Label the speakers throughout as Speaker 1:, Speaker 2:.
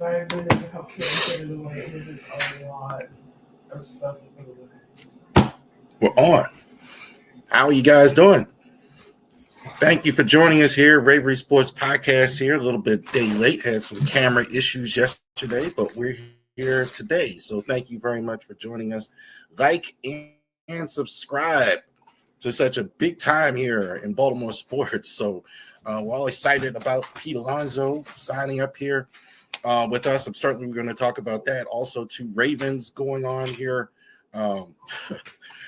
Speaker 1: I've been able to help Karen put it away. It's a lot of stuff to put away.
Speaker 2: We're on. How are you guys doing? Thank you for joining us here. Ravery Sports Podcast here. A little bit day late. Had some camera issues yesterday, but we're here today. So thank you very much for joining us. Like and subscribe to such a big time here in Baltimore sports. So we're all excited about Pete Alonso signing up here with us. I'm certainly going to talk about that. Also, two Ravens going on here.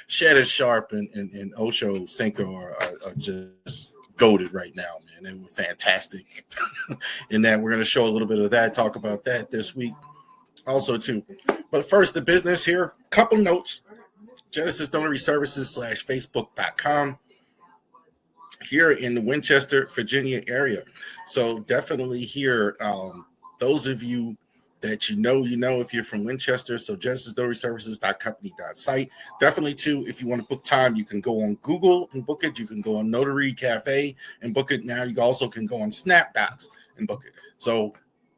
Speaker 2: Shannon Sharp and Ocho Cinco are just goated right now, man. They were fantastic in that. We're going to show a little bit of that, talk about that this week also too. But first, the business here. Couple notes. Genesis Donor Services /Facebook.com here in the Winchester, Virginia area. So definitely here, those of you that you know if you're from Winchester. So genesisnotaryservices.company.site. Definitely too, if you want to book time, you can go on Google and book it. You can go on Notary Cafe and book it. Now you also can go on Snapdots and book it. So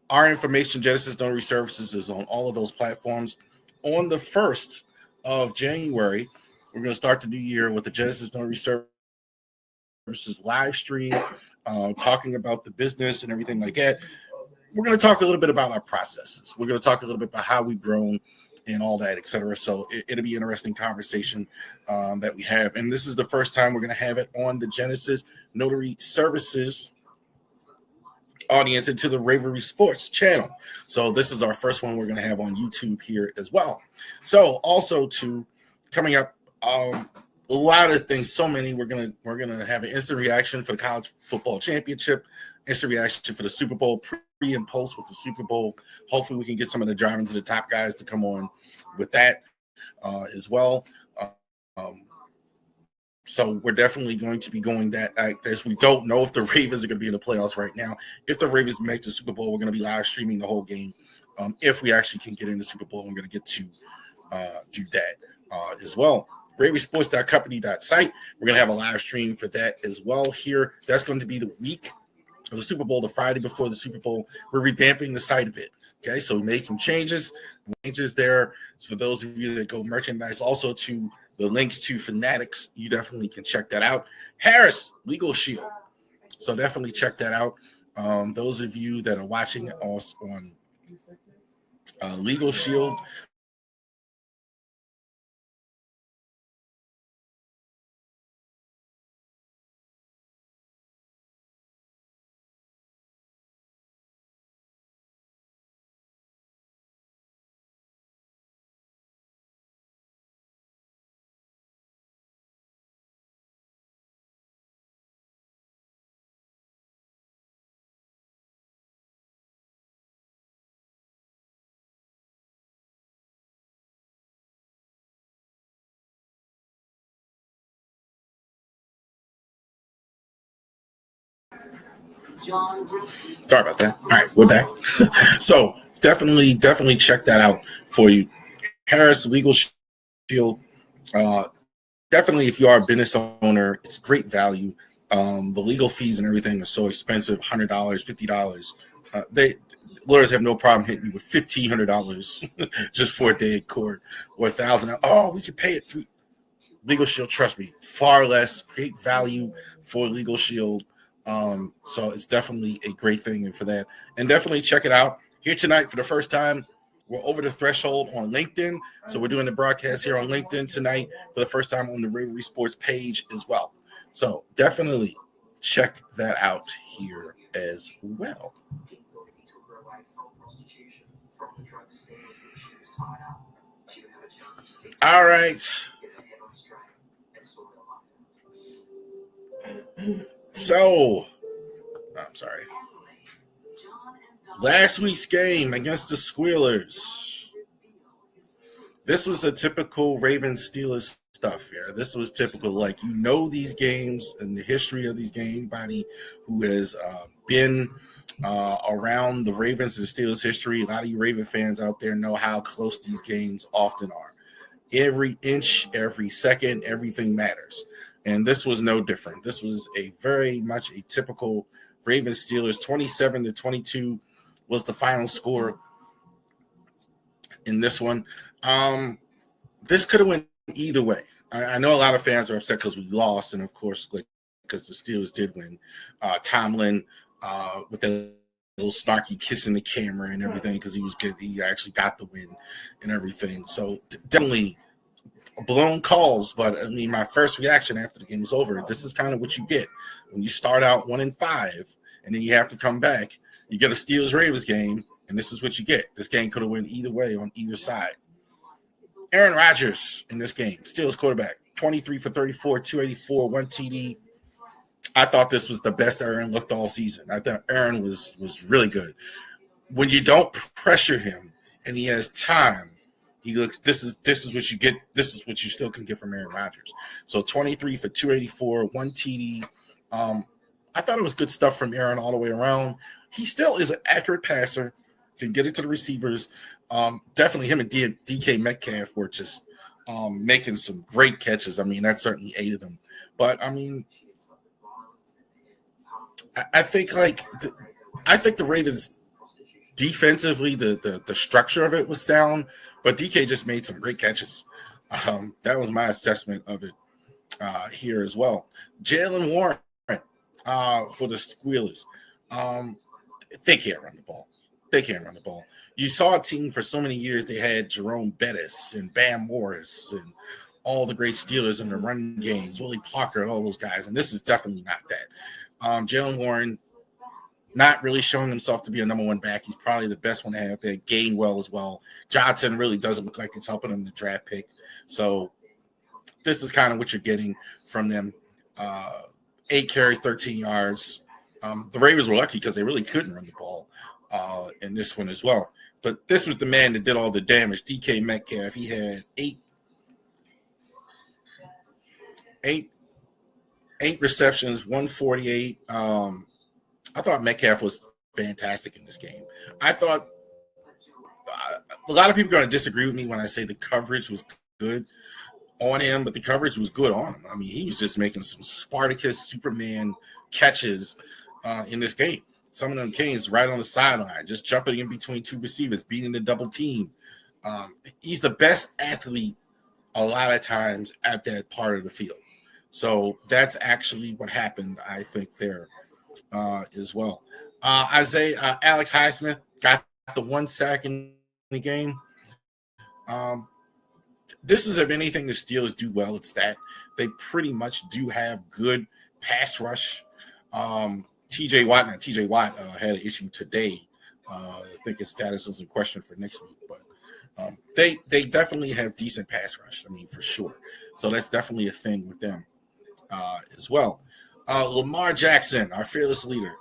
Speaker 2: our information, Genesis Notary Services, is on all of those platforms. On the 1st of January, we're going to start the new year with the Genesis Notary Services live stream, talking about the business and everything like that. We're going to talk a little bit about our processes. We're going to talk a little bit about how we've grown and all that, et cetera. So it'll be an interesting conversation that we have. And this is the first time we're going to have it on the Genesis Notary Services audience into the Ravery Sports channel. So this is our first one we're going to have on YouTube here as well. So also coming up, a lot of things, so many. We're gonna have an instant reaction for the college football championship, instant reaction for the Super Bowl, pre and post with the Super Bowl. Hopefully we can get some of the driving to the top guys to come on with that as well. So we're definitely going to be going that as we don't know if the Ravens are going to be in the playoffs right now. If the Ravens make the Super Bowl, we're going to be live streaming the whole game. If we actually can get in the Super Bowl, we're going to get to do that as well. RaverySports.company.site. We're going to have a live stream for that as well here. That's going to be the week of the Super Bowl, the Friday before the Super Bowl. We're revamping the site a bit. Okay, so we made some changes there. So for those of you that go merchandise, also to the links to Fanatics, you definitely can check that out. Harris Legal Shield. So definitely check that out. Those of you that are watching us on Legal Shield, sorry about that. All right, we're back. So definitely check that out for you. Harris Legal Shield. Definitely, if you are a business owner, it's great value. The legal fees and everything are so expensive, $100, $50. Lawyers have no problem hitting you with $1,500 just for a day in court, or $1,000. Oh, we can pay it. Legal Shield, trust me, far less. Great value for Legal Shield. So it's definitely a great thing for that. And definitely check it out. Here tonight for the first time, we're over the threshold on LinkedIn. So we're doing the broadcast here on LinkedIn tonight for the first time on the Ravery Sports page as well. So definitely check that out here as well. All right. So, I'm sorry. Last week's game against the Squealers. This was a typical Ravens Steelers stuff here. This was typical, like, these games and the history of these games. Anybody who has been around the Ravens and Steelers history, a lot of you Raven fans out there know how close these games often are. Every inch, every second, everything matters. And this was no different. This was a very much a typical Ravens Steelers. 27-22 was the final score in this one. This could have went either way. I know a lot of fans are upset because we lost, and of course, like because the Steelers did win. Tomlin with the little snarky kissing the camera and everything because he was good. He actually got the win and everything. So definitely blown calls. But I mean, my first reaction after the game was over. This is kind of what you get when you start out 1-5, and then you have to come back. You get a Steelers-Ravens game, and this is what you get. This game could have went either way on either side. Aaron Rodgers in this game, Steelers quarterback, 23 for 34, 284, 1 TD. I thought this was the best Aaron looked all season. I thought Aaron was really good. When you don't pressure him and he has time, he looks. This is what you get. This is what you still can get from Aaron Rodgers. So 23 for 284, 1 TD. I thought it was good stuff from Aaron all the way around. He still is an accurate passer, can get it to the receivers. Definitely him and DK Metcalf were just making some great catches. I mean, that certainly aided him. But I mean, I think the Ravens defensively, the structure of it was sound, but DK just made some great catches. That was my assessment of it here as well. Jalen Warren for the Squealers. They can't run the ball. They can't run the ball. You saw a team for so many years. They had Jerome Bettis and Bam Morris and all the great Steelers in the running games, Willie Parker and all those guys. And this is definitely not that. Jalen Warren not really showing himself to be a number one back. He's probably the best one to have there. Gainwell as well. Johnson really doesn't look like it's helping him the draft pick. So this is kind of what you're getting from them. 8 carries, 13 yards. The Ravens were lucky because they really couldn't run the ball in this one as well. But this was the man that did all the damage. DK Metcalf, he had eight receptions, 148. I thought Metcalf was fantastic in this game. I thought a lot of people are going to disagree with me when I say the coverage was good on him, but the coverage was good on him. I mean, he was just making some Spartacus Superman catches in this game. Some of them canes right on the sideline, just jumping in between two receivers, beating the double team. He's the best athlete a lot of times at that part of the field. So that's actually what happened, I think, there as well. Alex Highsmith got the 1 sack in the game. This is, if anything, the Steelers do well. It's that they pretty much do have good pass rush. TJ Watt had an issue today. I think his status is in question for next week, but they definitely have decent pass rush. I mean, for sure. So that's definitely a thing with them as well. Lamar Jackson, our fearless leader,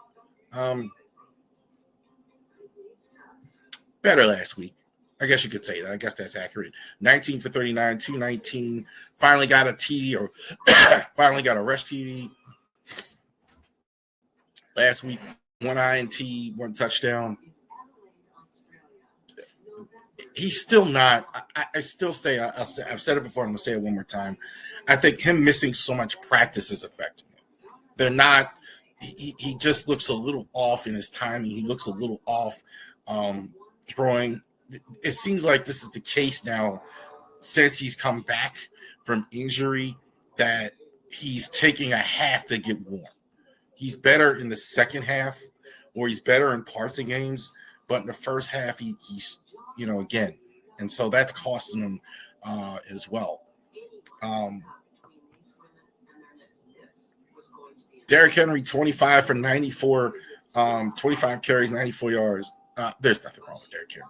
Speaker 2: better last week. I guess you could say that. I guess that's accurate. 19 for 39, 219. Finally got a TD or finally got a rush TD. Last week, 1 INT, 1 touchdown. He's still not. I still say, I've said it before, I'm going to say it one more time. I think him missing so much practice is affecting him. They're not. He just looks a little off in his timing. He looks a little off throwing. It seems like this is the case now since he's come back from injury that he's taking a half to get warm. He's better in the second half, or he's better in parts of games, but in the first half, he's again, and so that's costing him as well. Derrick Henry, 25 for 94, 25 carries, 94 yards. There's nothing wrong with Derrick Henry.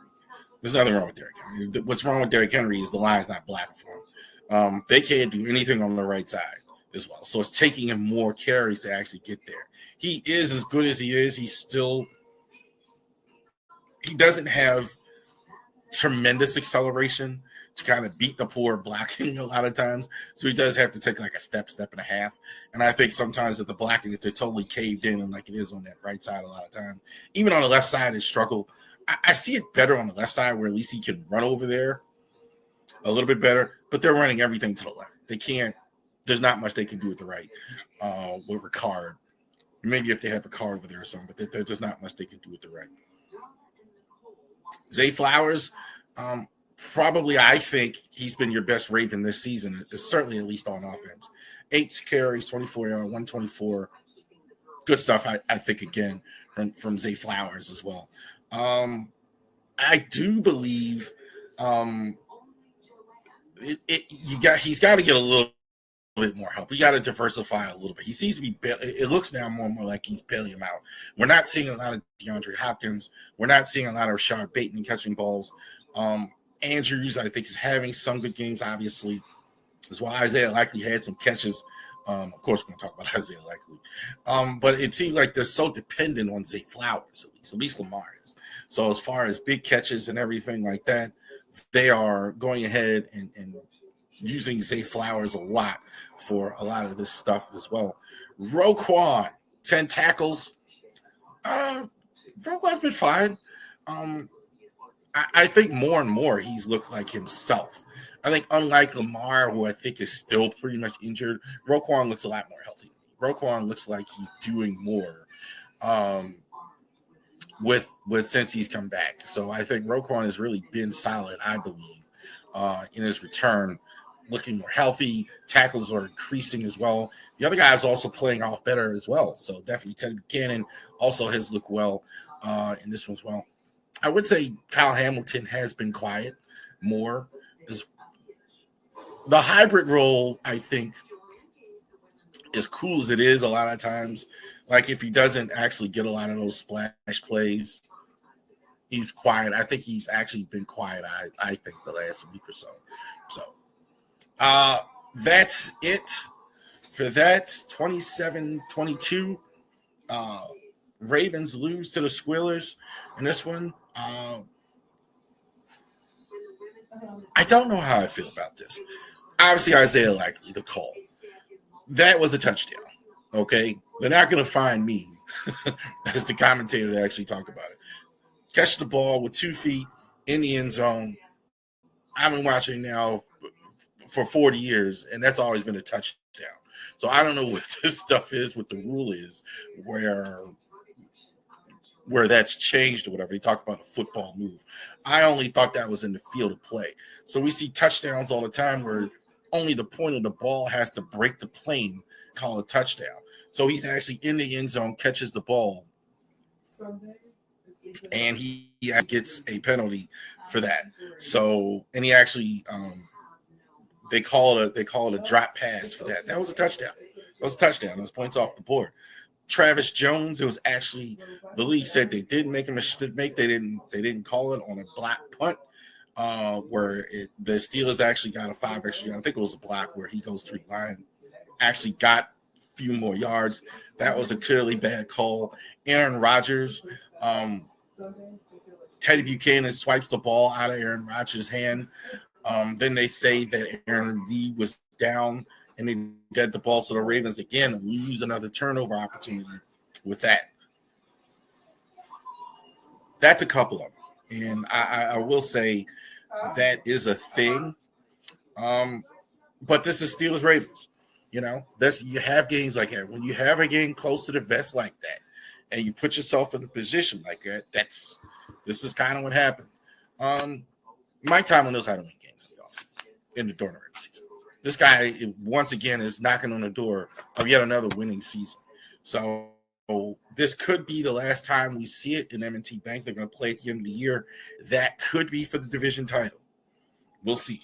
Speaker 2: There's nothing wrong with Derrick Henry. What's wrong with Derrick Henry is the line's not black for him. They can't do anything on the right side as well. So it's taking him more carries to actually get there. He is as good as he is. He doesn't have tremendous acceleration to kind of beat the poor blocking a lot of times. So he does have to take like a step and a half. And I think sometimes at the blocking, if they're totally caved in and like it is on that right side a lot of times, even on the left side, they struggle. I see it better on the left side where at least he can run over there a little bit better, but they're running everything to the left. They can't. There's not much they can do with the right with Ricard. Maybe if they have Ricard over there or something, but there's not much they can do with the right. Zay Flowers, probably, I think he's been your best Raven this season, certainly at least on offense. 8 carries, 24 yards, 124. Good stuff, I think, again, from Zay Flowers as well. I do believe he's got to get a little bit more help. We got to diversify a little bit. He seems to be. It looks now more and more like he's bailing him out. We're not seeing a lot of DeAndre Hopkins. We're not seeing a lot of Rashard Bateman catching balls. Andrews, I think, is having some good games. Obviously, as well. Isaiah Likely had some catches. Of course, we're going to talk about Isaiah Likely. But it seems like they're so dependent on Zay Flowers, at least Lamar is. So as far as big catches and everything like that, they are going ahead and using Zay Flowers a lot for a lot of this stuff as well. Roquan, 10 tackles. Roquan's been fine. I think more and more he's looked like himself. I think unlike Lamar, who I think is still pretty much injured, Roquan looks a lot more healthy. Roquan looks like he's doing more with since he's come back. So I think Roquan has really been solid, I believe, in his return, looking more healthy. Tackles are increasing as well. The other guy is also playing off better as well. So definitely Ted Buchanan also has looked well in this one as well. I would say Kyle Hamilton has been quiet more. The hybrid role, I think, as cool as it is a lot of times, like if he doesn't actually get a lot of those splash plays, he's quiet. I think he's actually been quiet, I think, the last week or so. So that's it for that. 27-22. Ravens lose to the Squealers in this one. I don't know how I feel about this. Obviously, Isaiah Likely, the call. That was a touchdown, okay? They're not going to find me as the commentator to actually talk about it. Catch the ball with 2 feet in the end zone. I've been watching now for 40 years, and that's always been a touchdown. So I don't know what this stuff is, what the rule is, where that's changed or whatever. They talk about a football move. I only thought that was in the field of play. So we see touchdowns all the time where only the point of the ball has to break the plane, call a touchdown. So he's actually in the end zone, catches the ball, and he gets a penalty for that. So, and he actually, they call it a drop pass for that. That was a touchdown. That was a touchdown. Those points off the board. Travis Jones, it was actually, the league said they didn't make a mistake. They didn't call it on a block punt, where the Steelers actually got a 5 extra. I think it was a block where he goes through the line, actually got a few more yards. That was a clearly bad call. Aaron Rodgers, Teddy Buchanan swipes the ball out of Aaron Rodgers' hand. Then they say that Aaron Lee was down and they get the ball. So the Ravens again lose another turnover opportunity with that. That's a couple of them. And I will say that is a thing. But this is Steelers Ravens. You know, you have games like that. When you have a game close to the vest like that, and you put yourself in a position like that, this is kind of what happens. Mike Tomlin knows how to win games in the during the regular season. This guy, once again, is knocking on the door of yet another winning season. So this could be the last time we see it in M&T Bank. They're going to play at the end of the year. That could be for the division title. We'll see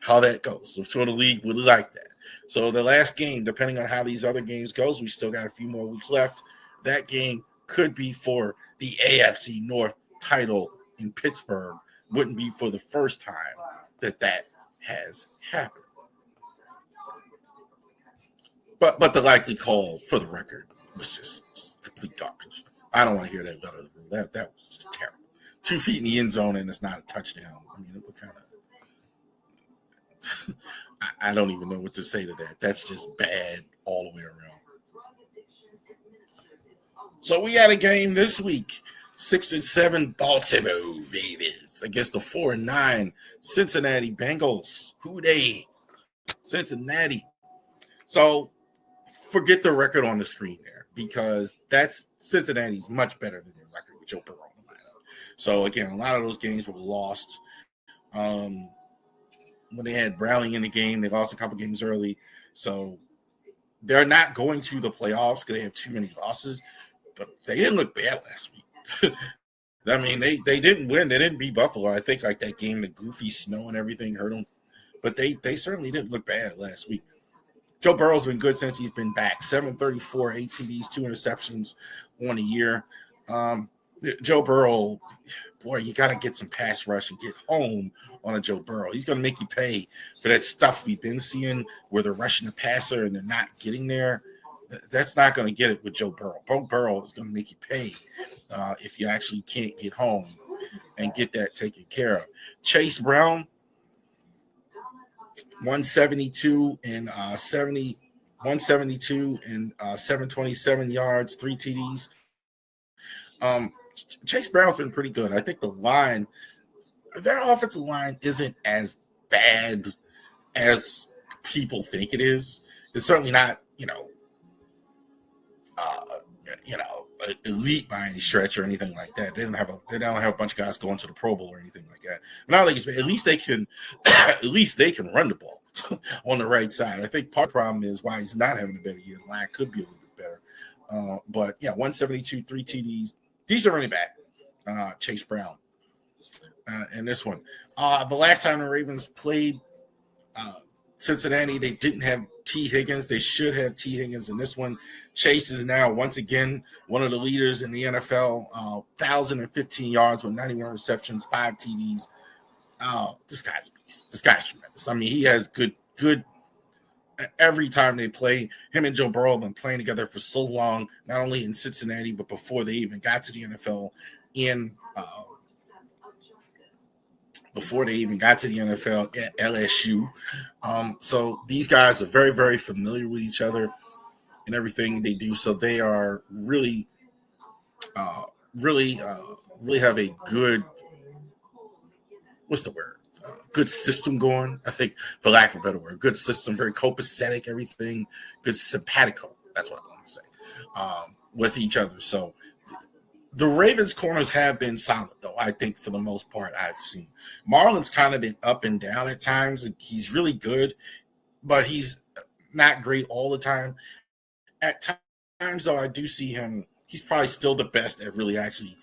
Speaker 2: how that goes. So sure, the league would like that. So the last game, depending on how these other games goes, we still got a few more weeks left. That game could be for the AFC North title in Pittsburgh. Wouldn't be for the first time that has happened. But the likely call, for the record, was just complete garbage. I don't want to hear that letter of the rule. That was just terrible. 2 feet in the end zone and it's not a touchdown. I mean, what kind of I don't even know what to say to that. That's just bad all the way around. So we got a game this week. 6-7 Baltimore Ravens against the 4-9 Cincinnati Bengals. Who they? Cincinnati. So forget the record on the screen there, because that's Cincinnati's much better than the record with Joe Burrow in the lineup. So again, a lot of those games were lost when they had Browning in the game. They lost a couple games early. So they're not going to the playoffs because they have too many losses. But they didn't look bad last week. I mean, they didn't win. They didn't beat Buffalo. I think like that game, the goofy snow and everything hurt them. But they certainly didn't look bad last week. Joe Burrow's been good since he's been back. 734, 8 TDs, 2 interceptions on a year. Joe Burrow, boy, you got to get some pass rush and get home on a Joe Burrow. He's going to make you pay for that stuff we've been seeing where they're rushing the passer and they're not getting there. That's not going to get it with Joe Burrow. Joe Burrow is going to make you pay if you actually can't get home and get that taken care of. Chase Brown, 172 and 727 yards, 3 TDs. Chase Brown's been pretty good. I think the line, their offensive line isn't as bad as people think it is. It's certainly not, elite by any stretch or anything like that. They don't have a bunch of guys going to the Pro Bowl or anything like that. But I don't think at least they can run the ball on the right side. I think part of the problem is why he's not having a better year. The line could be a little bit better. But yeah, 172, 3 TDs. Decent running back, Chase Brown. And this one. The last time the Ravens played Cincinnati, they didn't have T. Higgins. They should have T. Higgins in this one. Chase is now, once again, one of the leaders in the NFL. 1,015 yards with 91 receptions, 5 TDs. This guy's a beast. This guy's tremendous. I mean, he has good every time they play. Him and Joe Burrow have been playing together for so long, not only in Cincinnati, but before they even got to the NFL at LSU. So these guys are very, very familiar with each other and everything they do. So they are really have a good, good system going. I think, for lack of a better word, good system, very copacetic, everything, good simpatico. That's what I want to say, with each other. So the Ravens corners have been solid, though, I think, for the most part I've seen. Marlon's kind of been up and down at times, and he's really good, but he's not great all the time. At times, though, I do see him. He's probably still the best at really actually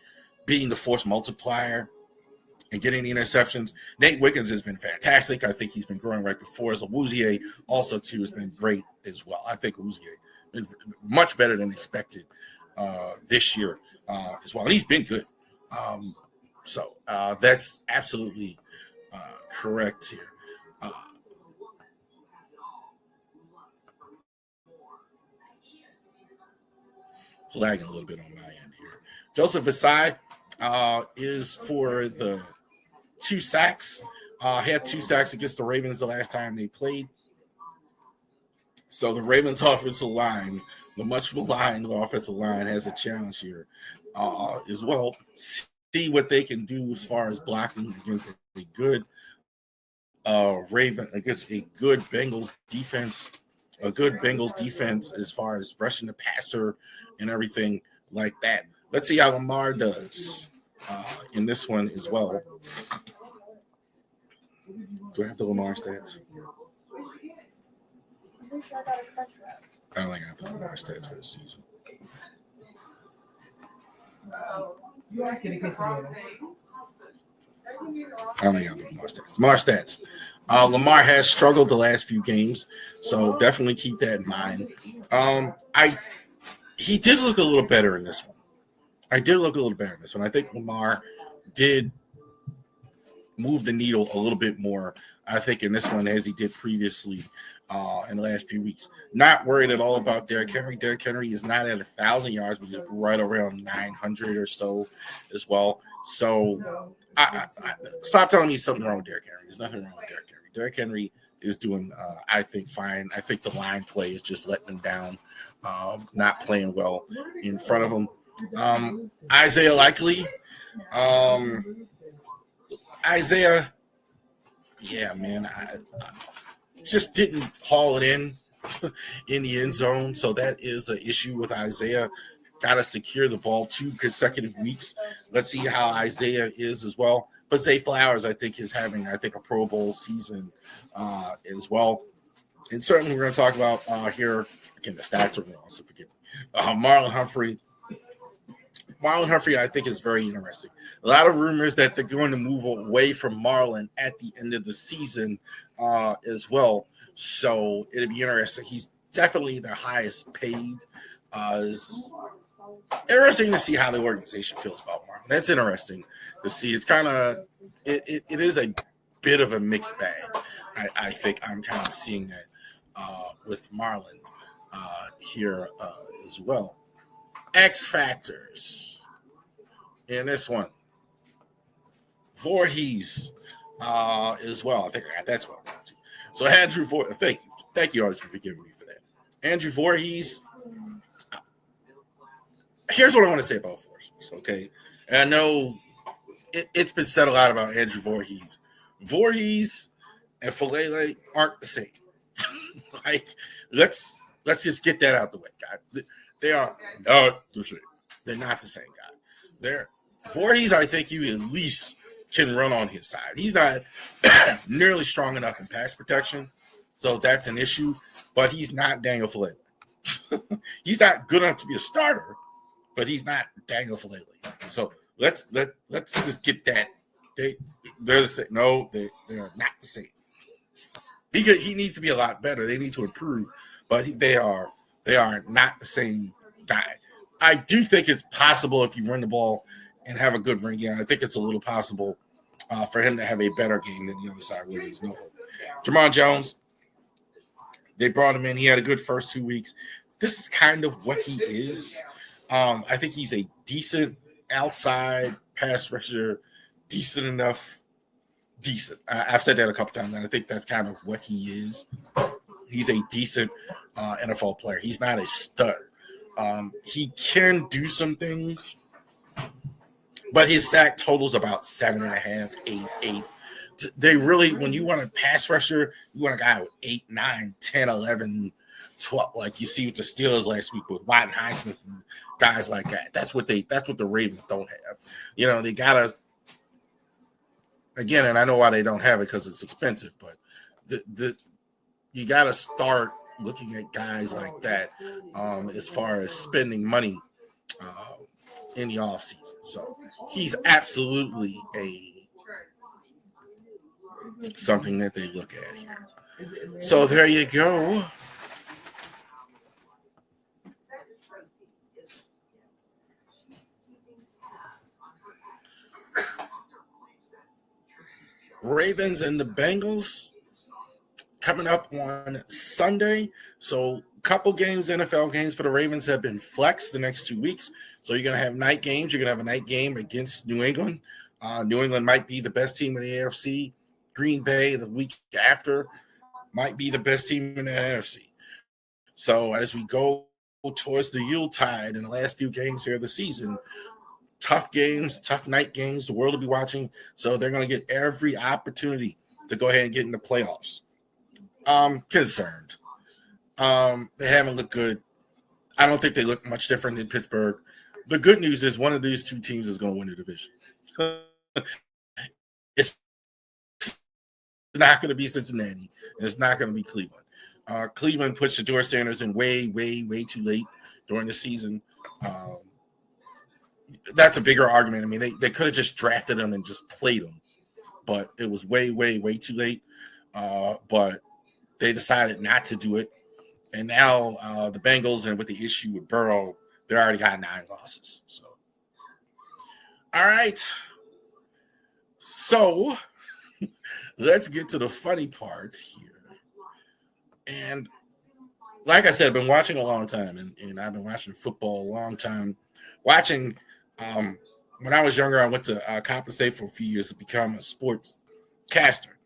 Speaker 2: being the force multiplier and getting the interceptions. Nate Wiggins has been fantastic. I think he's been growing right before us. Awuzie also, too, has been great as well. I think Awuzie been much better than expected this year as well. And he's been good. So that's absolutely correct here. It's lagging a little bit on my end here. Joseph Asai is for the 2 sacks. Had 2 sacks against the Ravens the last time they played. So the Ravens offensive line, the much maligned offensive line, has a challenge here as well. See what they can do as far as blocking against a good Bengals defense. A good Bengals defense as far as rushing the passer and everything like that. Let's see how Lamar does in this one as well. Do I have the Lamar stats? I don't think I have the Lamar stats for the season. I don't think I have the Lamar stats. Lamar stats. Lamar has struggled the last few games, so definitely keep that in mind. He did look a little better in this one. I think Lamar did move the needle a little bit more, I think, in this one as he did previously in the last few weeks. Not worried at all about Derrick Henry. Derrick Henry is not at 1,000 yards, but he's right around 900 or so as well. So I stop telling me something wrong with Derrick Henry. There's nothing wrong with Derrick Henry. Derrick Henry is doing, I think, fine. I think the line play is just letting him down, not playing well in front of him. Isaiah Likely. Isaiah, yeah, man, I just didn't haul it in the end zone. So that is an issue with Isaiah. Got to secure the ball 2 consecutive weeks. Let's see how Isaiah is as well. But Zay Flowers, I think, is having, a Pro Bowl season as well. And certainly we're going to talk about here, again, the stats are wrong, so forgive me. Marlon Humphrey. Marlon Humphrey, I think, is very interesting. A lot of rumors that they're going to move away from Marlon at the end of the season as well. So it'll be interesting. He's definitely the highest paid. It's interesting to see how the organization feels about Marlon. That's interesting to see. It's kind of it is a bit of a mixed bag. I think I'm kind of seeing that with Marlon here as well. X factors in this one. Voorhees as well. I think that's what I'm going to. So Andrew Voorhees, thank you, artists, for forgiving me for that. Andrew Voorhees. Here's what I want to say about Voorhees. Okay, and I know it's been said a lot about Andrew Voorhees. Voorhees and Falele aren't the same. Like, let's just get that out the way, guys. They are not the same. They're not the same, guy. Voorhees, I think you at least can run on his side. He's not nearly strong enough in pass protection, so that's an issue. But he's not Daniel Falele. He's not good enough to be a starter, but he's not Daniel Falele. So let's just get that. They're the same. No, they are not the same. He needs to be a lot better. They need to improve, but they are not the same guy. I do think it's possible if you run the ball and have a good run game. I think it's a little possible for him to have a better game than the other side where he's no. Jamon Jones, they brought him in. He had a good first 2 weeks. This is kind of what he is. I think he's a decent outside pass rusher, decent enough. Decent. I've said that a couple times, and I think that's kind of what he is. He's a decent NFL player. He's not a stud. He can do some things, but his sack totals about 7.5, 8. They really, when you want a pass rusher, you want a guy with 8, 9, 10, 11, 12. Like you see with the Steelers last week with Watt and Highsmith and guys like that. That's what the Ravens don't have. You know, they gotta. Again, and I know why they don't have it because it's expensive, but you got to start looking at guys like that as far as spending money in the offseason. So he's absolutely something that they look at here. So there you go. Ravens and the Bengals coming up on Sunday. So a couple games, NFL games for the Ravens have been flexed the next 2 weeks. So you're going to have night games. You're going to have a night game against New England. New England might be the best team in the AFC. Green Bay the week after might be the best team in the NFC. So as we go towards the Yuletide in the last few games here of the season, tough games, tough night games, the world will be watching. So they're going to get every opportunity to go ahead and get in the playoffs. Concerned. They haven't looked good. I don't think they look much different than Pittsburgh. The good news is one of these two teams is going to win the division. It's not going to be Cincinnati, and it's not going to be Cleveland. Cleveland pushed the Shedeur Sanders in way too late during the season. That's a bigger argument. I mean, they could have just drafted him and just played him, but it was way too late. But they decided not to do it. And now the Bengals, and with the issue with Burrow, they already got 9 losses. So, all right. So let's get to the funny part here. And like I said, I've been watching a long time, and I've been watching football a long time. Watching when I was younger, I went to Coppin State for a few years to become a sports caster.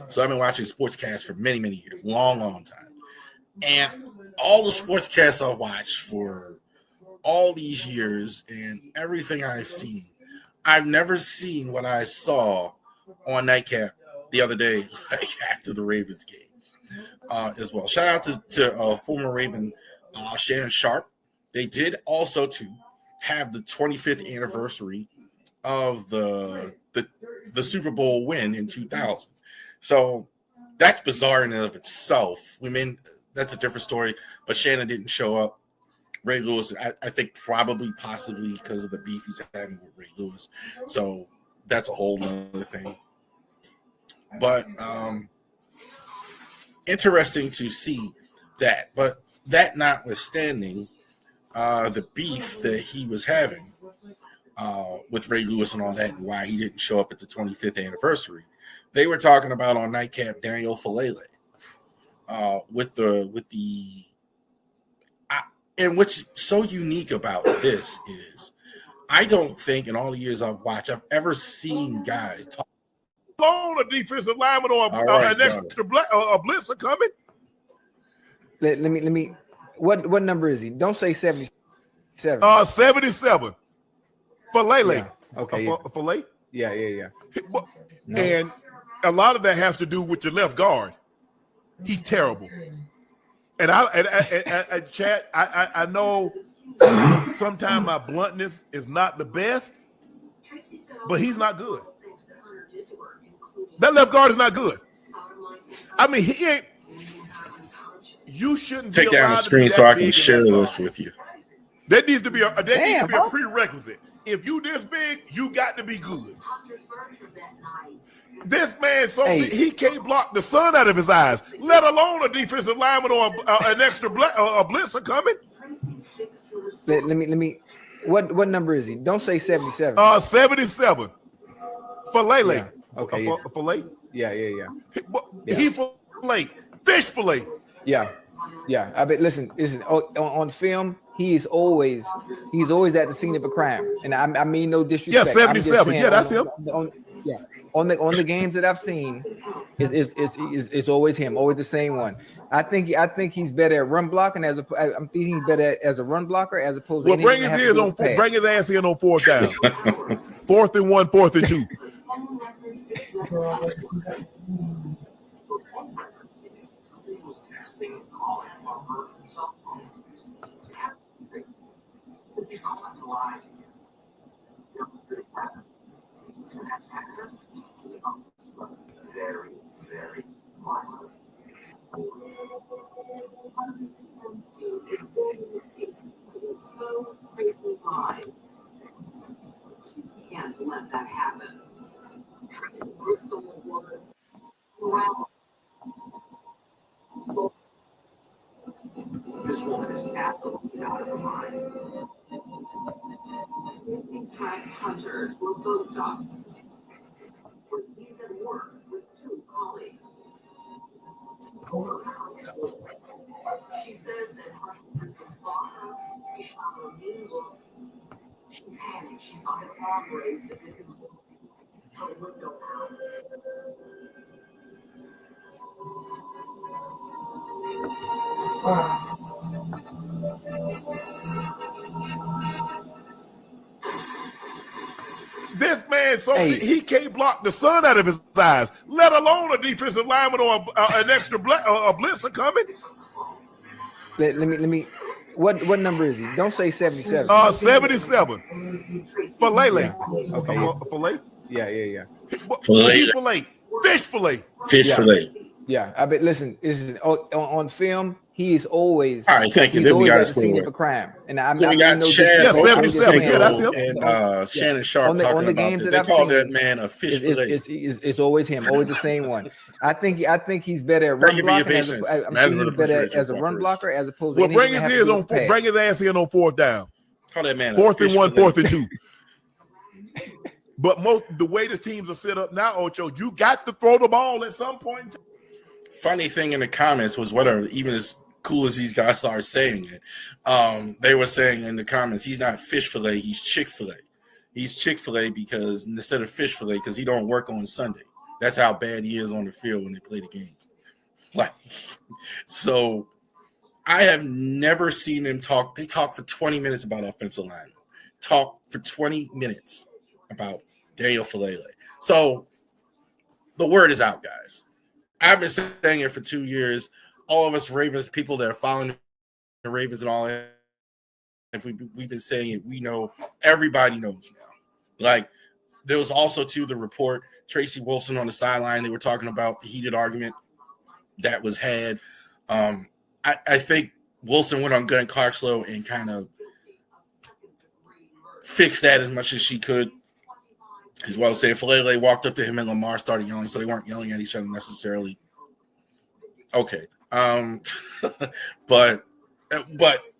Speaker 2: So I've been watching sportscasts for many years, long time. And all the sportscasts I've watched for all these years and everything I've seen, I've never seen what I saw on Nightcap the other day, like after the Ravens game as well. Shout out to former Raven Shannon Sharp. They did also to have the 25th anniversary of the Super Bowl win in 2000. So that's bizarre in and of itself. I mean, that's a different story. But Shannon didn't show up. Ray Lewis, I think possibly because of the beef he's having with Ray Lewis. So that's a whole nother thing. But interesting to see that. But that notwithstanding, the beef that he was having with Ray Lewis and all that, and why he didn't show up at the 25th anniversary, they were talking about on Nightcap Daniel Falele with the and what's so unique about this is I don't think in all the years I've watched I've ever seen guys talk
Speaker 3: alone a defensive lineman or an extra blitzer coming.
Speaker 4: Let me. What number is he? Don't say 77.
Speaker 3: 77. Falele.
Speaker 4: Yeah. Okay.
Speaker 3: Falele.
Speaker 4: Yeah.
Speaker 3: No. And a lot of that has to do with your left guard. He's terrible. And Chad, I know sometimes my bluntness is not the best, but he's not good. That left guard is not good. I mean, he ain't. You shouldn't
Speaker 2: take down the screen so I can share this with you.
Speaker 3: That needs to be a prerequisite. If you this big, you got to be good. This man, he can't block the sun out of his eyes, let alone a defensive lineman or an extra blitzer coming.
Speaker 4: Let me. What number is he? Don't say 77.
Speaker 3: 77. Falele.
Speaker 4: Yeah. Okay.
Speaker 3: Fillet.
Speaker 4: Yeah.
Speaker 3: He fillet, fish fillet.
Speaker 4: Yeah. I bet. Listen. On film, he's always at the scene of a crime, and I mean no disrespect.
Speaker 3: Yeah, 77. Yeah, that's him.
Speaker 4: On the games that I've seen, it's always him, always the same one. I think he's better at run blocking I'm thinking he's better as a run blocker as opposed to
Speaker 3: bring his ass in on fourth down. 4th and 1, 4th and 2.
Speaker 5: Very, very violent. So crazily high. Can't let that happen. Tracy Bristol was well. This woman is absolutely out of her mind. Travis Hunter were both up. He's at work with 2 colleagues. She says that Hunter saw her. He shot her a mean look. She panicked. She saw his arm raised as if he was her window out.
Speaker 3: This man, he can't block the sun out of his eyes, let alone a defensive lineman or an extra blitzer coming.
Speaker 4: Let me. What number is he? Don't say 77.
Speaker 3: 77. Falele.
Speaker 4: Yeah. Okay.
Speaker 3: Fillet.
Speaker 4: Yeah.
Speaker 3: Fillet. Fish fillet.
Speaker 2: Fish fillet.
Speaker 4: Yeah, I bet. Listen, on film, he is always.
Speaker 2: All right, thank you.
Speaker 4: He's
Speaker 2: Then we
Speaker 4: always
Speaker 2: got
Speaker 4: at the scene of a crime, and I'm.
Speaker 2: We got Chad
Speaker 3: 77. Yeah, that's him.
Speaker 2: And Shannon Sharp
Speaker 4: on the
Speaker 2: talking
Speaker 4: games
Speaker 2: about
Speaker 4: that
Speaker 2: they
Speaker 4: I've
Speaker 2: call
Speaker 4: seen,
Speaker 2: that man a fish fillet.
Speaker 4: It's always him, always the same one. I think he's better at run blocking. I'm thinking he's better as a run blocker as opposed to.
Speaker 3: Bring his ass in on 4th down.
Speaker 2: Call that man
Speaker 3: 4th and 1, 4th and 2. But the way the teams are set up now, Ocho, you got to throw the ball at some point.
Speaker 2: Funny thing in the comments was whatever, even as cool as these guys are saying it, they were saying in the comments he's not fish fillet, he's Chick-fil-A. He's Chick-fil-A because instead of fish fillet, because he don't work on Sunday. That's how bad he is on the field when they play the game. Like, so I have never seen them talk. They talk for 20 minutes about offensive line. Talk for 20 minutes about Daniel Falele. So the word is out, guys. I've been saying it for 2 years. All of us Ravens, people that are following the Ravens and all that, we've been saying it. We know, everybody knows now. Like, there was also to the report Tracy Wolfson on the sideline. They were talking about the heated argument that was had. I think Wilson went on Glenn Clarkslow and kind of fixed that as much as she could. As well as say Falele walked up to him and Lamar started yelling, so they weren't yelling at each other necessarily. Okay. But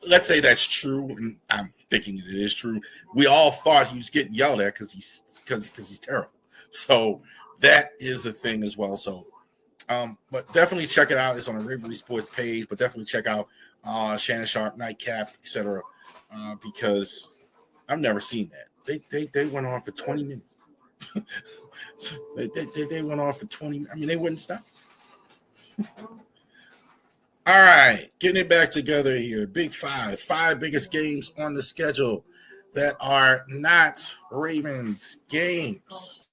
Speaker 2: let's say that's true, and I'm thinking it is true. We all thought he was getting yelled at because he's terrible. So that is a thing as well. So but definitely check it out. It's on the Ravery Sports page, but definitely check out Shannon Sharp, Nightcap, etc. Because I've never seen that. They went on for 20 minutes. they went on for 20. I mean, they wouldn't stop. All right, getting it back together here. Big five biggest games on the schedule that are not Ravens games.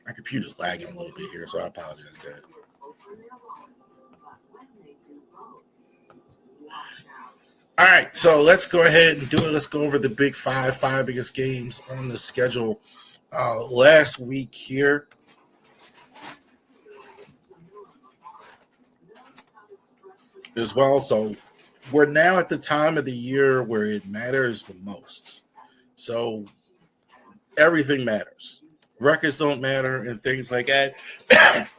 Speaker 2: My computer's lagging a little bit here, so I apologize, guys. All right, so let's go ahead and do it. Let's go over the big five biggest games on the schedule last week here. As well, so we're now at the time of the year where it matters the most. So everything matters. Records don't matter and things like that.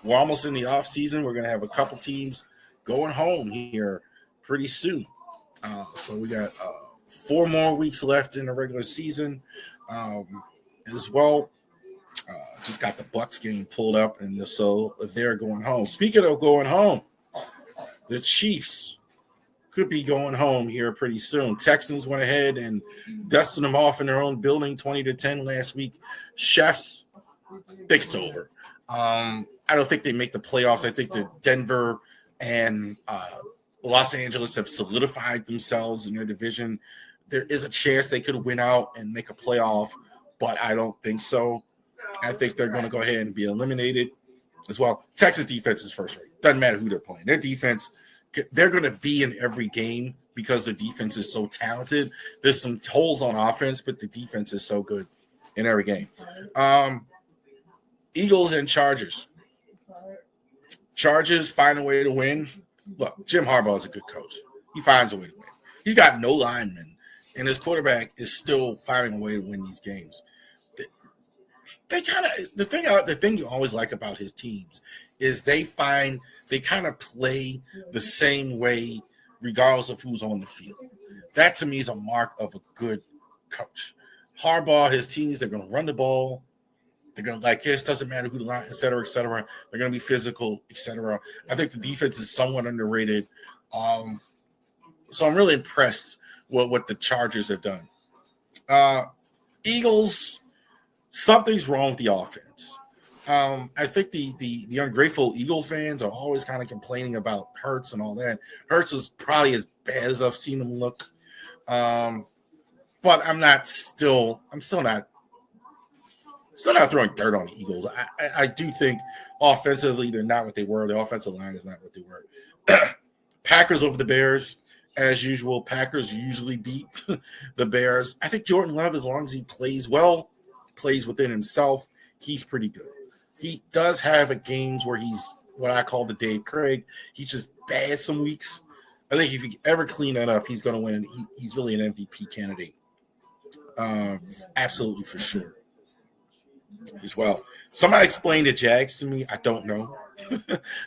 Speaker 2: We're almost in the off season. We're going to have a couple teams going home here pretty soon. So we got 4 more weeks left in the regular season as well. Just got the Bucks game pulled up, and so they're going home. Speaking of going home, the Chiefs could be going home here pretty soon. Texans went ahead and dusted them off in their own building, 20-10 last week. Chefs think it's over. I don't think they make the playoffs. I think that Denver and Los Angeles have solidified themselves in their division. There is a chance they could win out and make a playoff, but I don't think so. I think they're going to go ahead and be eliminated as well. Texas defense is first rate. Doesn't matter who they're playing. Their defense, they're going to be in every game because their defense is so talented. There's some holes on offense, but the defense is so good in every game. Eagles and Chargers. Chargers find a way to win. Look, Jim Harbaugh is a good coach. He finds a way to win. He's got no linemen, and his quarterback is still finding a way to win these games. The thing you always like about his teams is they kind of play the same way regardless of who's on the field. That to me is a mark of a good coach. Harbaugh, his teams, they're going to run the ball. They're going to like this, doesn't matter who the line, et cetera, et cetera. They're going to be physical, et cetera. I think the defense is somewhat underrated. So I'm really impressed with what the Chargers have done. Eagles, something's wrong with the offense. I think the ungrateful Eagle fans are always kind of complaining about Hurts and all that. Hurts is probably as bad as I've seen him look. But I'm still not throwing dirt on the Eagles. I do think offensively they're not what they were. The offensive line is not what they were. Packers over the Bears, as usual. Packers usually beat the Bears. I think Jordan Love, as long as he plays well, plays within himself, he's pretty good. He does have games where he's what I call the Dave Craig. He's just bad some weeks. I think if he ever clean that up, he's going to win. He's really an MVP candidate. Absolutely, for sure. As well. Somebody explained the Jags to me. I don't know.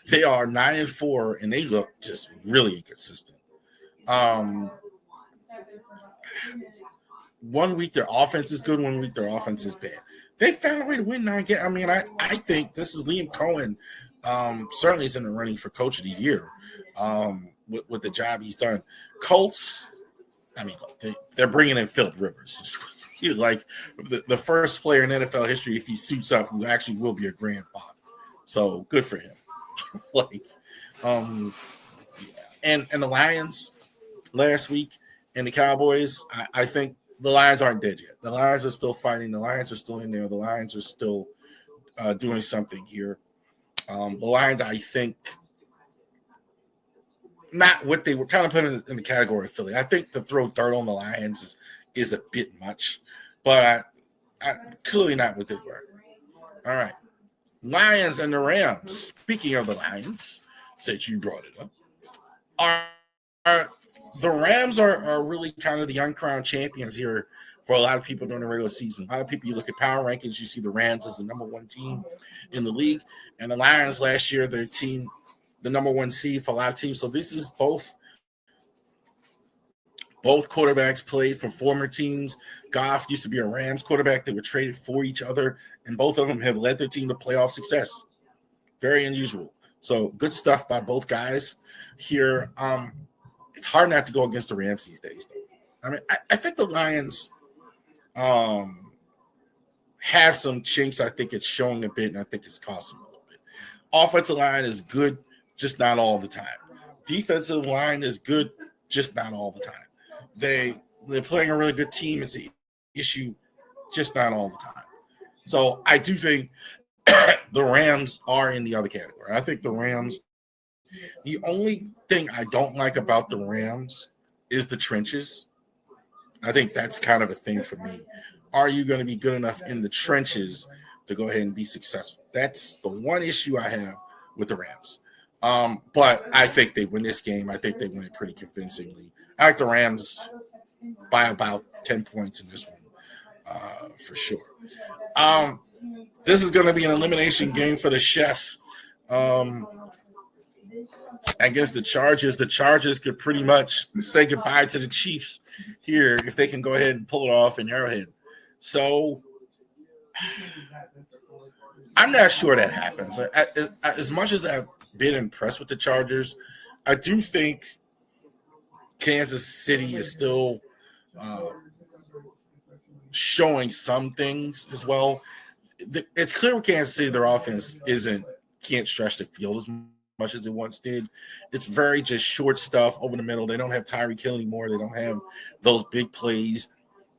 Speaker 2: They are 9-4, and they look just really inconsistent. 1 week their offense is good, 1 week their offense is bad. They found a way to win 9 games. I mean, I think this is Liam Cohen. Certainly is in the running for Coach of the Year with the job he's done. Colts, I mean, they're bringing in Philip Rivers. He's like the first player in NFL history, if he suits up, who actually will be a grandfather. So good for him. And the Lions last week and the Cowboys, I think the Lions aren't dead yet. The Lions are still fighting. The Lions are still in there. The Lions are still doing something here. The Lions, I think, not what they were kind of putting in the category of Philly. I think to throw dirt on the Lions is a bit much, but I clearly not what they were. All right. Lions and the Rams. Speaking of the Lions, since you brought it up, are the Rams are really kind of the uncrowned champions here for a lot of people during the regular season. A lot of people, you look at power rankings, you see the Rams as the number one team in the league, and the Lions last year, their team, the number one seed for a lot of teams. So this is both quarterbacks played for former teams. Goff used to be a Rams quarterback. They were traded for each other, and both of them have led their team to playoff success. Very unusual. So good stuff by both guys here. It's hard not to go against the Rams these days, though. I mean, I think the Lions have some chinks. I think it's showing a bit, and I think it's costing a little bit. Offensive line is good, just not all the time. Defensive line is good, just not all the time. They're playing a really good team. It's an issue, just not all the time. So I do think the Rams are in the other category. I think the Rams, the only thing I don't like about the Rams is the trenches. I think that's kind of a thing for me. Are you going to be good enough in the trenches to go ahead and be successful? That's the one issue I have with the Rams. But I think they win this game. I think they win it pretty convincingly. I like the Rams by about 10 points in this one, for sure. This is going to be an elimination game for the Chefs. Against the Chargers. The Chargers could pretty much say goodbye to the Chiefs here if they can go ahead and pull it off in Arrowhead. So I'm not sure that happens. As much as I've been impressed with the Chargers, I do think Kansas City is still showing some things as well. It's clear with Kansas City, their offense can't stretch the field as much as it once did. It's very just short stuff over the middle. They don't have Tyreek Hill anymore. They don't have those big plays,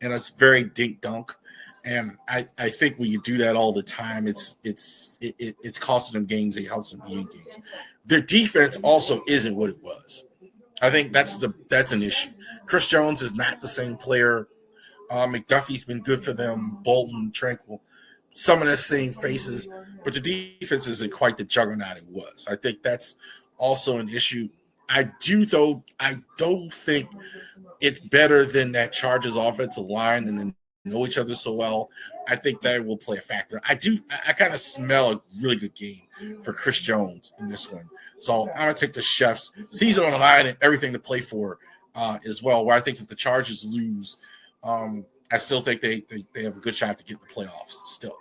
Speaker 2: and it's very dink dunk. And I think when you do that all the time, it's costing them games. It helps them be in games. Their defense also isn't what it was. I think that's an issue. Chris Jones is not the same player. McDuffie's been good for them. Bolton, Tranquil, some of the same faces, but the defense isn't quite the juggernaut it was. I think that's also an issue. I don't think it's better than that Chargers offensive line and then know each other so well. I think that will play a factor. I kind of smell a really good game for Chris Jones in this one. So I'm going to take the Chefs. Season on the line and everything to play for as well, where I think if the Chargers lose, I still think they have a good shot to get in the playoffs still.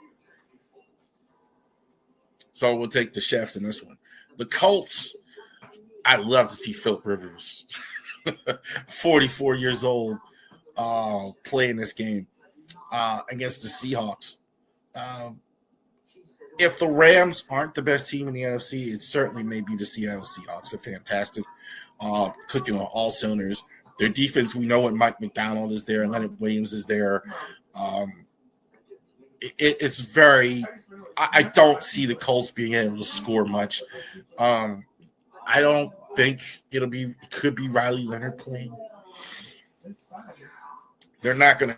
Speaker 2: So we'll take the Chefs in this one. The Colts, I'd love to see Philip Rivers, 44 years old, play in this game against the Seahawks. If the Rams aren't the best team in the NFC, it certainly may be the Seattle Seahawks. They're fantastic, cooking on all cylinders. Their defense, we know what Mike McDonald is there and Leonard Williams is there. It's very – I don't see the Colts being able to score much. I don't think it could be Riley Leonard playing. They're not going to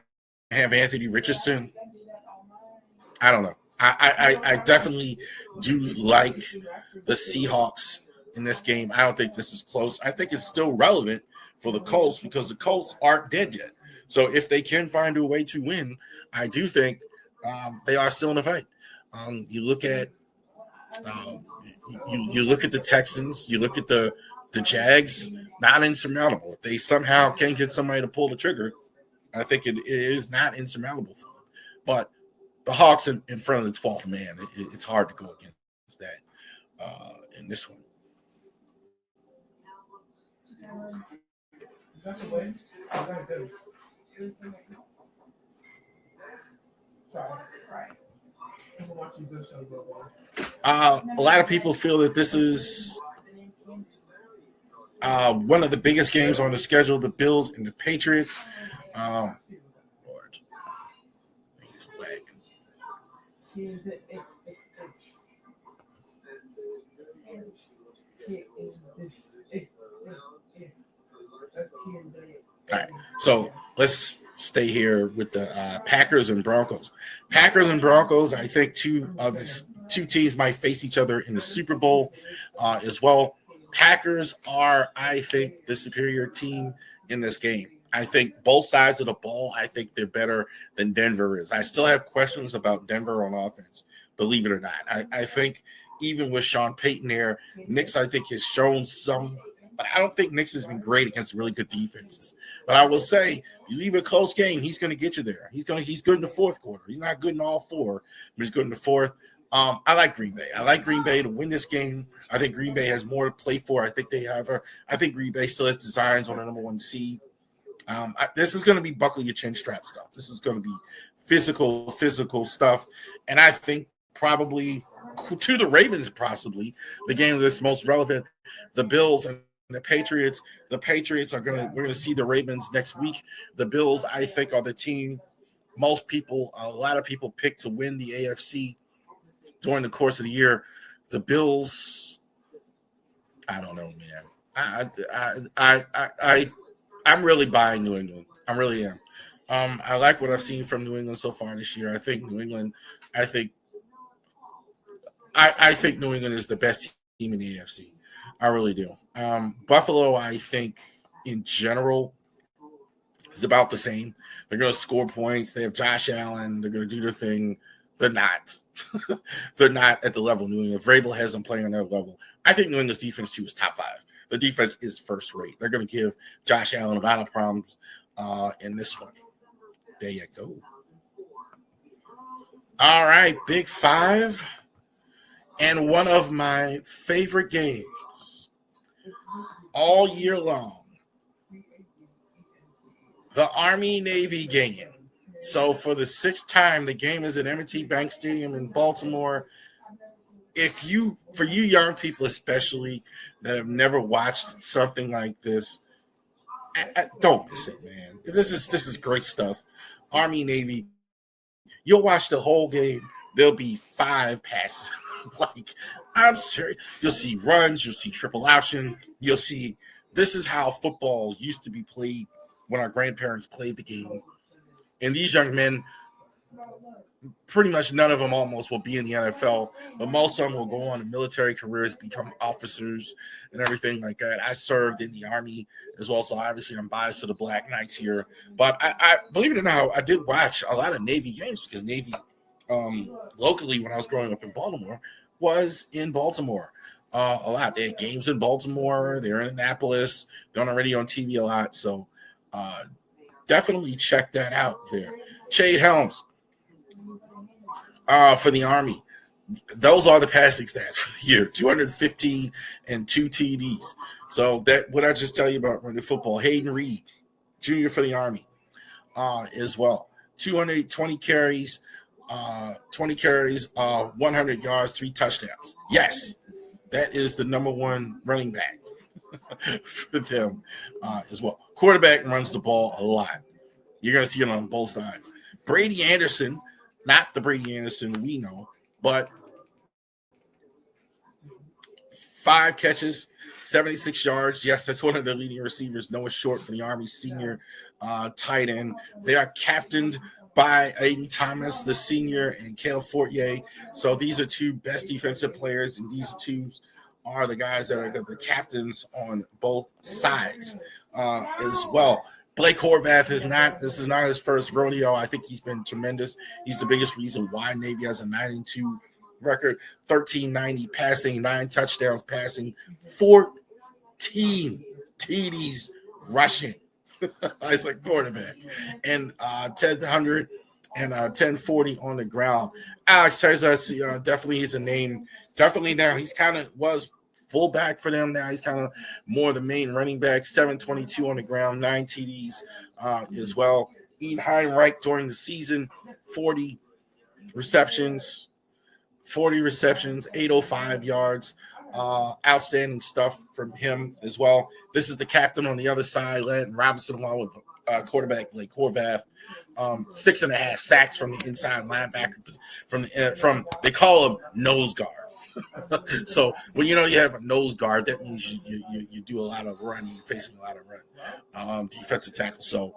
Speaker 2: have Anthony Richardson. I don't know. I definitely do like the Seahawks in this game. I don't think this is close. I think it's still relevant for the Colts because the Colts aren't dead yet. So if they can find a way to win, I do think they are still in the fight. You look at you look at the Texans, you look at the Jags, not insurmountable. If they somehow can get somebody to pull the trigger, I think it is not insurmountable for them. But the Hawks in front of the 12th man, it's hard to go against that in this one. A lot of people feel that this is one of the biggest games on the schedule, the Bills and the Patriots. Lord, it's lagging. So let's stay here with the Packers and Broncos. Packers and Broncos, I think two teams might face each other in the Super Bowl as well. Packers are, I think, the superior team in this game. I think both sides of the ball, I think they're better than Denver is. I still have questions about Denver on offense, believe it or not. I think even with Sean Payton there, Knicks, I think, has shown some, but I don't think Knicks has been great against really good defenses. But I will say, you leave a close game, he's going to get you there. He's good in the fourth quarter. He's not good in all four, but he's good in the fourth. I like Green Bay. I like Green Bay to win this game. I think Green Bay has more to play for. I think Green Bay still has designs on the number one seed. This is going to be buckle your chin strap stuff. This is going to be physical stuff. And I think probably to the Ravens, possibly the game that's most relevant, the Bills and the Patriots. The Patriots we're going to see the Ravens next week. The Bills, I think, are the team a lot of people pick to win the AFC during the course of the year. The Bills, I don't know, man. I'm really buying New England. I really am. I like what I've seen from New England so far this year. I think New England. I think New England is the best team in the AFC. I really do. Buffalo, I think, in general, is about the same. They're going to score points. They have Josh Allen. They're going to do their thing. They're not. They're not at the level New England. Vrabel has them playing on their level. I think New England's defense, too, is top 5. The defense is first rate. They're going to give Josh Allen a lot of problems in this one. There you go. All right, Big Five. And one of my favorite games all year long, the Army-Navy game. So for the 6th time, the game is at M&T Bank Stadium in Baltimore. For you young people especially that have never watched something like this, don't miss it, man. This is great stuff. Army-Navy, you'll watch the whole game. There'll be 5 passes. I'm serious. You'll see runs. You'll see triple option. You'll see this is how football used to be played when our grandparents played the game. And these young men, pretty much none of them almost will be in the NFL, but most of them will go on to military careers, become officers and everything like that. I served in the Army as well, so obviously I'm biased to the Black Knights here. But I believe it or not, I did watch a lot of Navy games because Navy, locally when I was growing up in Baltimore, was in Baltimore a lot. They had games in Baltimore. They're in Annapolis. They're already on TV a lot, so definitely check that out there. Shade Helms. For the Army, those are the passing stats for the year: 215 and 2 TDs. So that what I just tell you about running football. Hayden Reed, junior for the Army, as well. 220 carries, 100 yards, 3 touchdowns. Yes, that is the number 1 running back for them as well. Quarterback runs the ball a lot. You're going to see it on both sides. Brady Anderson. Not the Brady Anderson we know, but 5 catches, 76 yards. Yes, that's one of the leading receivers. Noah Short for the Army, senior tight end. They are captained by Aiden Thomas, the senior, and Cale Fortier. So these are 2 best defensive players, and these 2 are the guys that are the captains on both sides as well. Blake Horvath this is not his first rodeo. I think he's been tremendous. He's the biggest reason why Navy has a 9-2 record, 1390 passing, 9 touchdowns passing, 14 TDs rushing. It's a quarterback. And 1,000 and 1040 on the ground. Alex Texas, definitely he's a name. Definitely now he's kind of was fullback for them. Now he's kind of more the main running back. 722 on the ground, 9 TDs as well. Ian Heinrich during the season, 40 receptions, 805 yards. Outstanding stuff from him as well. This is the captain on the other side, Landon Robinson, along with quarterback Blake Horvath. 6.5 sacks from the inside linebacker. From they call him nose guard. So when you have a nose guard, that means you do a lot of running, facing a lot of run, defensive tackle. So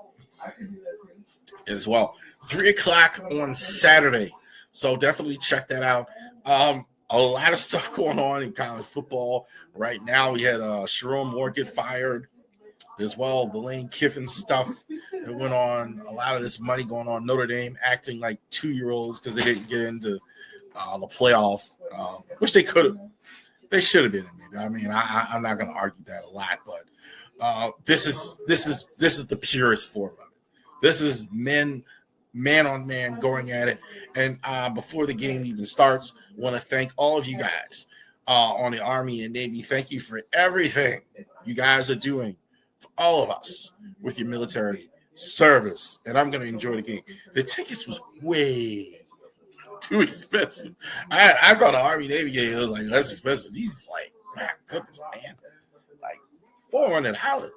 Speaker 2: as well. 3:00 on Saturday. So definitely check that out. A lot of stuff going on in college football right now. We had Sharon Moore get fired as well. The Lane Kiffin stuff that went on. A lot of this money going on. Notre Dame acting like 2-year-olds because they didn't get into the playoff, which they could have. They should have been in it. I mean, I'm not going to argue that a lot, but this is the purest form of it. This is man on man going at it. And before the game even starts, I want to thank all of you guys on the Army and Navy. Thank you for everything you guys are doing for all of us with your military service. And I'm going to enjoy the game. The tickets was way too expensive. I thought the Army Navy game was like less expensive. He's like, my goodness, man, like $400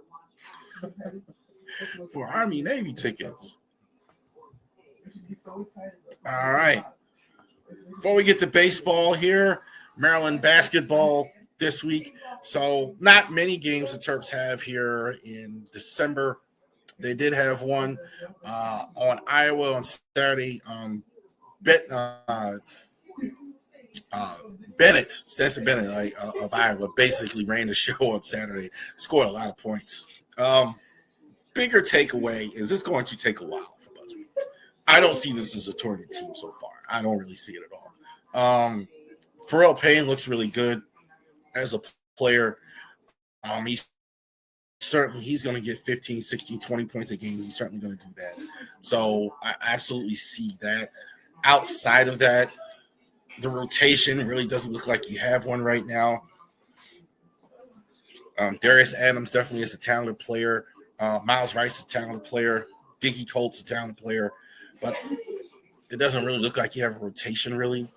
Speaker 2: for Army Navy tickets. All right. Before we get to baseball here, Maryland basketball this week. So not many games the Terps have here in December. They did have one on Iowa on Saturday. Stetson Bennett of Iowa basically ran the show on Saturday, scored a lot of points. Bigger takeaway is this going to take a while for Buzzard. I don't see this as a tournament team so far. I don't really see it at all. Pharrell Payne looks really good as a player. He's going to get 15, 16, 20 points a game. He's certainly going to do that. So I absolutely see that. Outside of that, the rotation really doesn't look like you have one right now. Darius Adams definitely is a talented player. Miles Rice is a talented player. Diggy Colt's a talented player. But it doesn't really look like you have a rotation, really.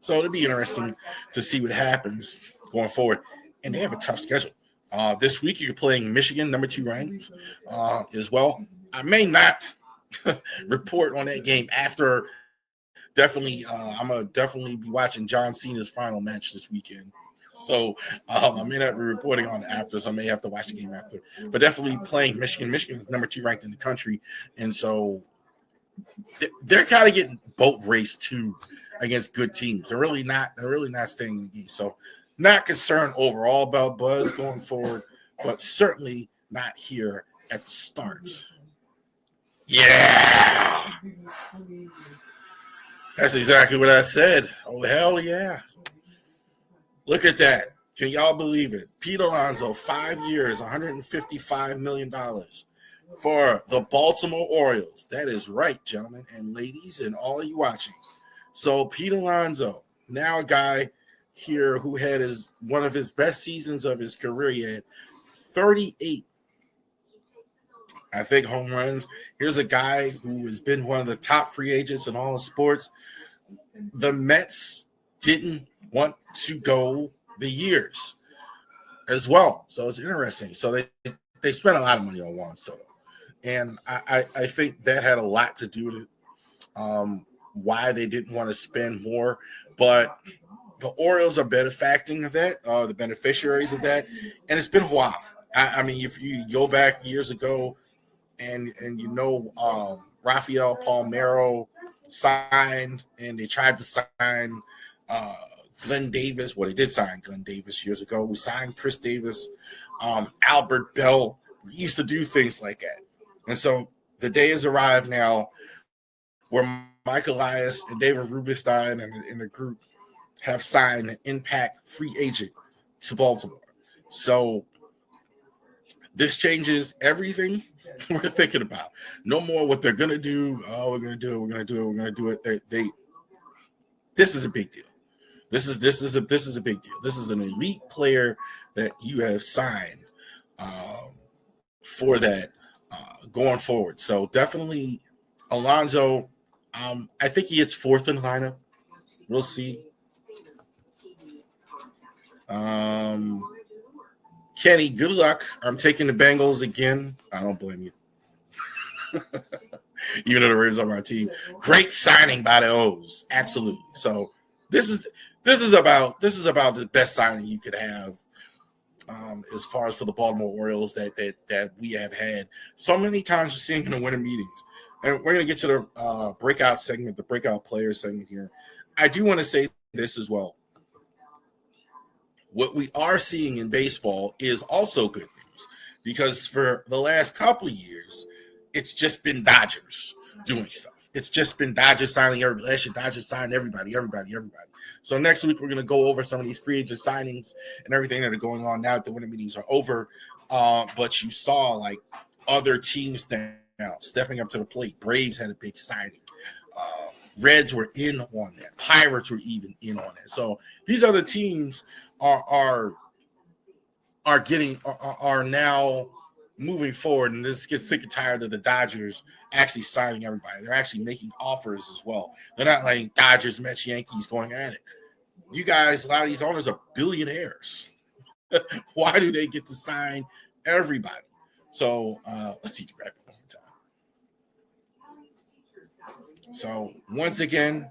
Speaker 2: So it'll be interesting to see what happens going forward. And they have a tough schedule. This week, you're playing Michigan, number 2 ranked, as well. I may not report on that game after. Definitely, I'm going to definitely be watching John Cena's final match this weekend. So I may not be reporting on it after, so I may have to watch the game after. But definitely playing Michigan. Michigan is number 2 ranked in the country. And so they're kind of getting boat race too against good teams. They're really not staying in the game. So not concerned overall about Buzz going forward, but certainly not here at the start. Yeah. That's exactly what I said. Oh, hell yeah. Look at that. Can y'all believe it? Pete Alonso, 5 years, $155 million for the Baltimore Orioles. That is right, gentlemen and ladies, and all of you watching. So Pete Alonso, now a guy here who had one of his best seasons of his career. He had 38, I think, home runs. Here's a guy who has been one of the top free agents in all of sports. The Mets didn't want to go the years as well. So it's interesting. So they spent a lot of money on Juan Soto. And I think that had a lot to do with it, why they didn't want to spend more. But the Orioles are benefacting of that, the beneficiaries of that. And it's been a while. I mean, if you go back years ago and Rafael Palmeiro signed, and they tried to sign Glenn Davis. Well, they did sign Glenn Davis years ago. We signed Chris Davis, Albert Bell. We used to do things like that. And so the day has arrived now where Mike Elias and David Rubenstein and the group have signed an impact free agent to Baltimore. So this changes everything we're thinking about. No more what they're going to do. Oh, we're going to do it. This is a big deal. This is a big deal. This is an elite player that you have signed for that going forward. So definitely Alonso. I think he hits 4th in the lineup. We'll see. Kenny, good luck. I'm taking the Bengals again. I don't blame you. Even though the Raiders are my team. Great signing by the O's. Absolutely. So this is about the best signing you could have as far as for the Baltimore Orioles that we have had so many times we're seeing in the winter meetings. And we're going to get to the breakout segment, the breakout player segment here. I do want to say this as well. What we are seeing in baseball is also good news because for the last couple of years, it's just been Dodgers doing stuff. It's just been Dodgers signing everybody. Last year, Dodgers signed everybody. So next week, we're going to go over some of these free agent signings and everything that are going on now that the winter meetings are over. But you saw like other teams now stepping up to the plate. Braves had a big signing. Reds were in on that. Pirates were even in on that. So these other teams are now moving forward, and this gets sick and tired of the Dodgers actually signing everybody. They're actually making offers as well. They're not like Dodgers, Mets, Yankees going at it. You guys, a lot of these owners are billionaires. Why do they get to sign everybody? So let's see the graphic one more time. So once again,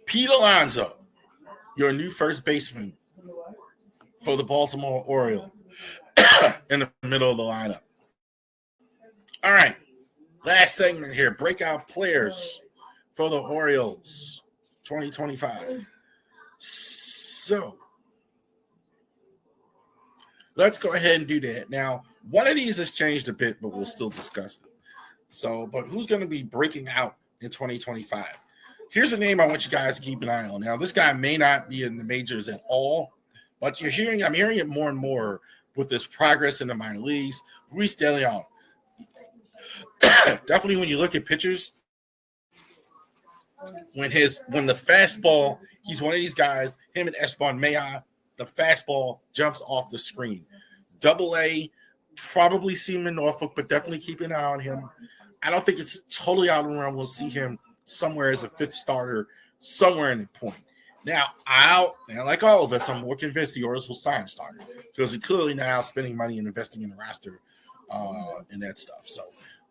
Speaker 2: Pete Alonso, your new first baseman for the Baltimore Orioles. In the middle of the lineup. All right. Last segment here. Breakout players for the Orioles 2025. So let's go ahead and do that. Now, one of these has changed a bit, but we'll still discuss it. So, but who's going to be breaking out in 2025? Here's a name I want you guys to keep an eye on. Now, this guy may not be in the majors at all, but I'm hearing it more and more with this progress in the minor leagues. Luis De Leon. Definitely when you look at pitchers, when the fastball, he's one of these guys, him and Esteban Maya, the fastball jumps off the screen. AA, probably see him in Norfolk, but definitely keep an eye on him. I don't think it's totally out of the realm. We'll see him somewhere as a fifth starter, somewhere in the point. Now, like all of us, I'm more convinced the Orioles will sign a starter because they're clearly now spending money and investing in the roster and that stuff. So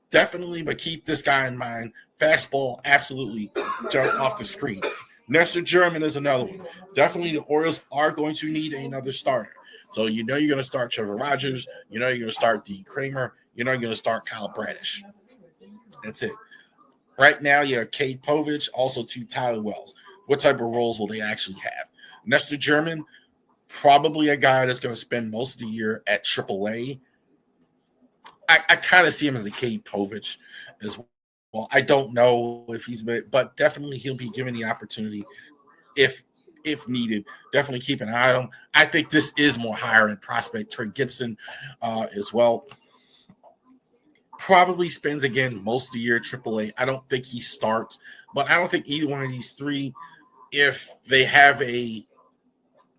Speaker 2: definitely, but keep this guy in mind. Fastball absolutely jumps off the screen. Nestor German is another one. Definitely, the Orioles are going to need another starter. So you're going to start Trevor Rogers. You're going to start D. Kramer. You're going to start Kyle Bradish. That's it. Right now, you have Cade Povich, also to Tyler Wells. What type of roles will they actually have? Nestor German, probably a guy that's going to spend most of the year at AAA. I kind of see him as a Cade Povich as well. I don't know if but definitely he'll be given the opportunity if needed. Definitely keep an eye on him. I think this is more higher end prospect. Trey Gibson as well. Probably spends again most of the year at AAA. I don't think he starts, but I don't think either one of these three, if they have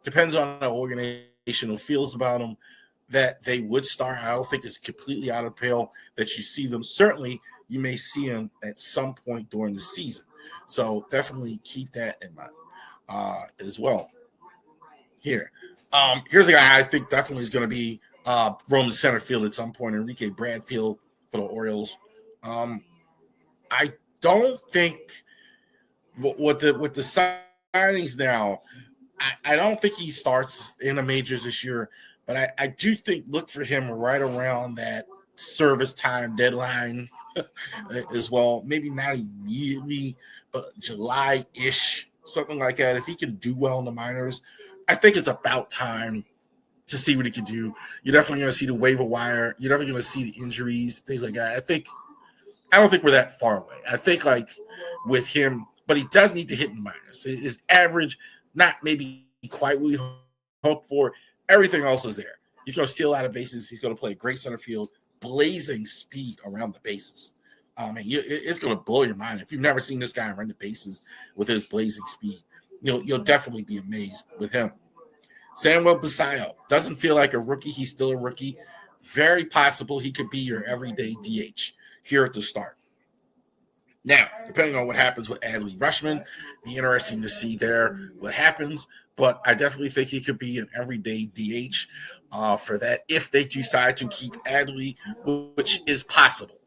Speaker 2: depends on the organization who feels about them, that they would start. I don't think it's completely out of pale that you see them. Certainly, you may see them at some point during the season. So definitely keep that in mind as well. Here's a guy I think definitely is going to be roaming center field at some point. Enrique Bradfield for the Orioles. I don't think with the signings now, I don't think he starts in the majors this year, but I do think look for him right around that service time deadline as well. Maybe not immediately, but July-ish, something like that. If he can do well in the minors, I think it's about time to see what he can do. You're definitely going to see the waiver wire. You're definitely going to see the injuries, things like that. I don't think we're that far away. I think like with him, but he does need to hit in the minors. His average, not maybe quite what we hope for. Everything else is there. He's going to steal out of bases. He's going to play great center field, blazing speed around the bases. It's going to blow your mind. If you've never seen this guy run the bases with his blazing speed, you'll definitely be amazed with him. Samuel Basallo doesn't feel like a rookie. He's still a rookie. Very possible he could be your everyday DH here at the start. Now, depending on what happens with Adley Rutschman, be interesting to see there what happens. But I definitely think he could be an everyday DH for that if they decide to keep Adley, which is possible.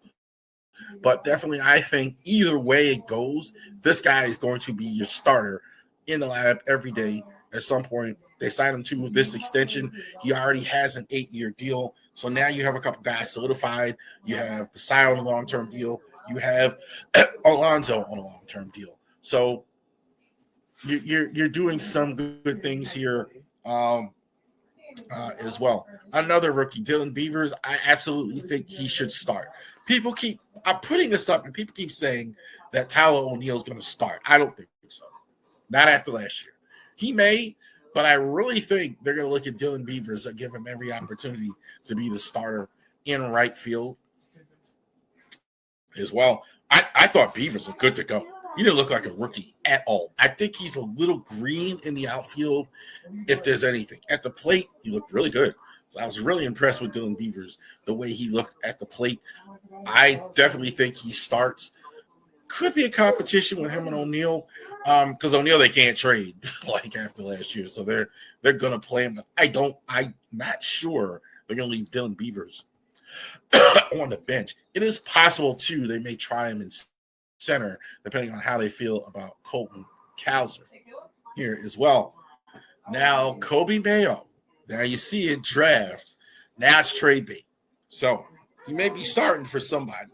Speaker 2: But definitely, I think either way it goes, this guy is going to be your starter in the lineup every day at some point They signed him to this extension. He already has an 8-year deal. So now you have a couple guys solidified. You have Pasai on a long-term deal. You have Alonso on a long-term deal. So you're doing some good things here as well. Another rookie, Dylan Beavers. I absolutely think he should start. I'm putting this up, and people keep saying that Tyler O'Neill is going to start. I don't think so. Not after last year. He may, but I really think they're going to look at Dylan Beavers and give him every opportunity to be the starter in right field as well. I thought Beavers looked good to go. He didn't look like a rookie at all. I think he's a little green in the outfield, if there's anything. At the plate, he looked really good. So I was really impressed with Dylan Beavers, the way he looked at the plate. I definitely think he starts. Could be a competition with him and O'Neill, because O'Neill they can't trade like after last year, so they're gonna play him. I'm not sure they're gonna leave Dylan Beavers on the bench. It is possible too they may try him in center, depending on how they feel about Colton Cowser here as well. Now Kobe Mayo. Now you see it draft. Now it's trade bait. So you may be starting for somebody.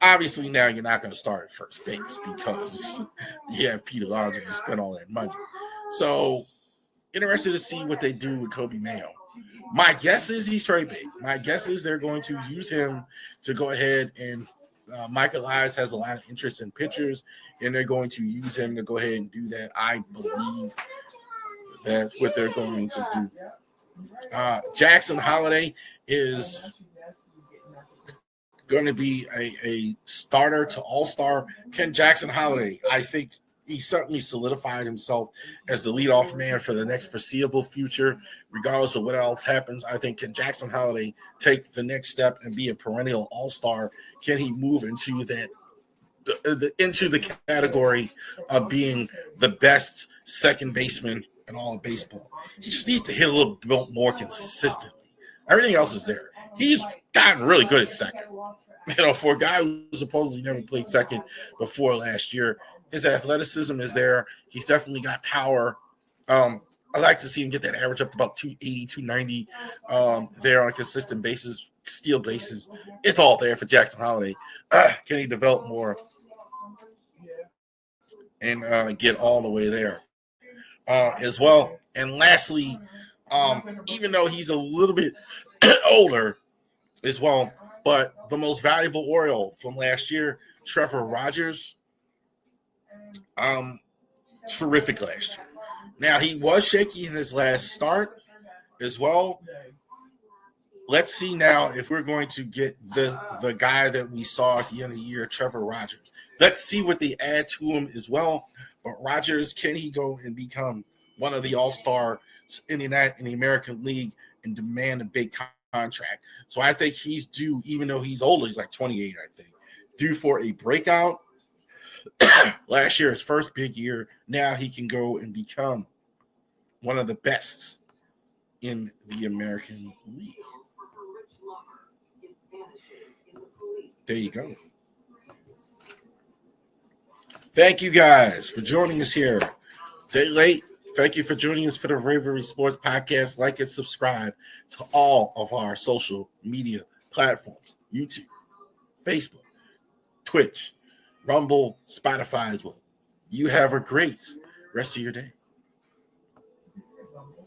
Speaker 2: Obviously, now you're not going to start at first base because you have Pete Alonso to spend all that money. So, interested to see what they do with Kobe Mayo. My guess is he's trade bait. My guess is they're going to use him to go ahead and Michael Elias has a lot of interest in pitchers, and they're going to use him to go ahead and do that. I believe that's what they're going to do. Jackson Holiday is going to be a starter to all-star. Ken Jackson Holiday, I think he certainly solidified himself as the leadoff man for the next foreseeable future, regardless of what else happens. I think can Jackson Holiday take the next step and be a perennial all-star? Can he move into that into the category of being the best second baseman in all of baseball? He just needs to hit a little bit more consistently. Everything else is there. He's gotten really good at second. For a guy who supposedly never played second before last year, his athleticism is there. He's definitely got power. I like to see him get that average up to about 280, 290 there on a consistent basis, steal bases. It's all there for Jackson Holiday. Can he develop more and get all the way there as well? And lastly, even though he's a little bit older as well, but the most valuable Oriole from last year, Trevor Rogers, terrific last year. Now, he was shaky in his last start as well. Let's see now if we're going to get the guy that we saw at the end of the year, Trevor Rogers. Let's see what they add to him as well. But Rogers, can he go and become one of the all-star in the American League and demand a big contract? So I think he's due, even though he's older, he's like 28, I think, due for a breakout. Last year, his first big year. Now he can go and become one of the best in the American League. There you go. Thank you guys for joining us here. Day late. Thank you for joining us for the Bravery Sports Podcast. Like and subscribe to all of our social media platforms: YouTube, Facebook, Twitch, Rumble, Spotify as well. You have a great rest of your day.